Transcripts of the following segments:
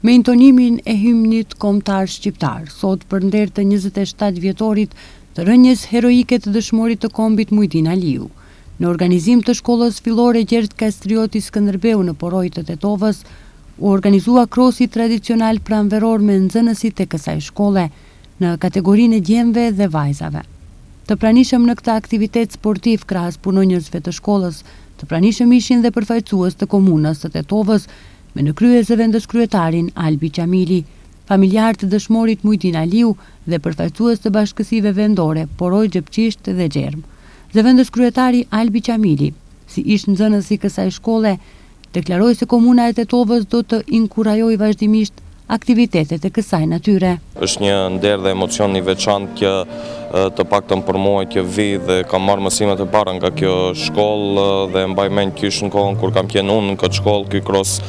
Me intonimin e himnit kombëtar shqiptar, sot për nder të 27 vjetorit të rënjes heroike të dëshmorit të kombit Mujdin Aliu. Në organizim të shkollës fillore Gjert Kastrioti Skënderbeu në Poroj të Tetovës, u organizua krosi tradicional pranveror me nxënësit e kësaj shkolle në kategorinë e djemve dhe vajzave. Të pranishëm në këtë aktivitet sportiv krahas punonjësve të shkollës, të pranishëm ishin dhe përfaqësues të komunës të Tetovës, me në krye zëvendës kryetarin Albi Qamili, familjar të dëshmorit Mujdin Aliu dhe përfaqësues të bashkësive vendore Poroj, Xhepçisht dhe Gjerm. Zëvendës kryetari Albi Qamili, si ish nxënës i kësaj shkolle, deklaroi se komuna e Tetovës do të inkurajojë vazhdimisht aktivitetet e kësaj natyre. Është një nder dhe emocion i veçantë që të paktën për mua që vi dhe kam marrë mësimet e para nga kjo shkollë dhe mbaj mend kysh në kohën kur kam qenë unë në këtë shkollë, ky kros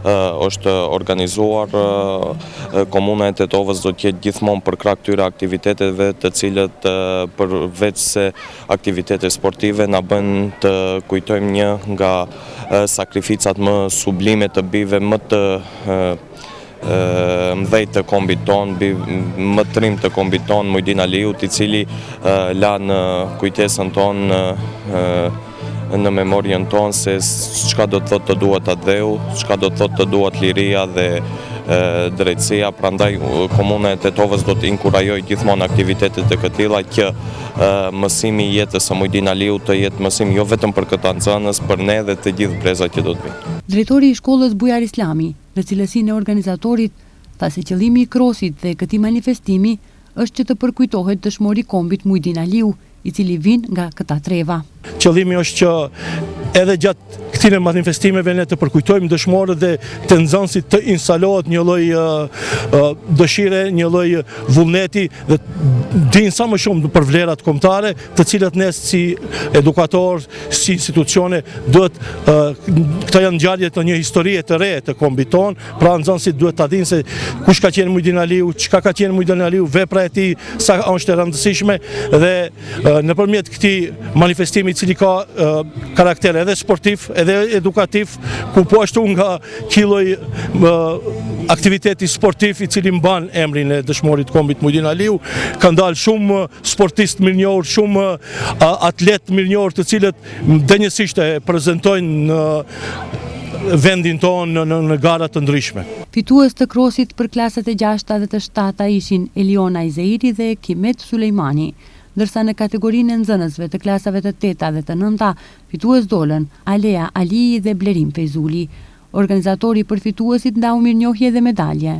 është organizuar. Komuna e Tetovës do të jetë gjithmonë për krah këtyre aktiviteteve, të cilët përveç se aktivitete sportive na bën të kujtojmë një nga sakrificat më sublime të bijve më të mdhej të kombit ton, më të rim të kombit ton, Mujdin Aliut, i cili la në kujtesën ton, në memorien ton se çka do të thotë të duhet atë dheu, çka do të thotë të duhet liria dhe drejtësia. Prandaj komuna e Tetovës do të inkurajojë gjithmonë aktivitetet e këtilla që mësimi i jetës së Mujdin Aliut të jetë mësim jo vetëm për këtë nxënës, për ne dhe të gjithë brezat që do të vinë. Drejtori i shkollës Bujar Islami, në cilësinë e organizatorit, tha se qëllimi i krosit dhe këtij manifestimi është që të përkujtohet dëshmori i kombit Mujdin Aliu, i cili vin nga këta treva. Qëllimi është që edhe gjatë këtyre manifestimeve ne të përkujtojmë dëshmorët dhe të nxënësit të instalohet një lloj dëshire, një lloj vullneti dhe dinë sa më shumë për vlerat kombëtare, të cilat ne si edukator, si institucione duhet këto janë ngjarje të një historie të re të kombit ton, pra nxënësit duhet ta dinë se kush ka qenë Mujdin Aliu, çka ka qenë Mujdin Aliu, vepra e tij sa është e rëndësishme dhe nëpërmjet këtij manifestimi i cili ka karakter edhe sportiv, edhe edukativ, ku po ashtu nga kiloj aktiviteti sportiv i cili mban emrin e dëshmorit kombit Mujdin Aliu, kanë dalë shumë sportistë mirënjohur, shumë atletë mirënjohur të cilët denjësisht e prezantojnë në vendin tonë në gara të ndryshme. Fitues të krosit për klasat e 6 dhe të 7 ishin Eliona Izeiri dhe Kimet Sulejmani, ndërsa në kategorinë e nxënësve të klasave të 8 dhe të 9 fitues dolën Alea Alii dhe Blerim Fejzuli. Organizatori për fituesit ndau mirënjohje dhe medalje.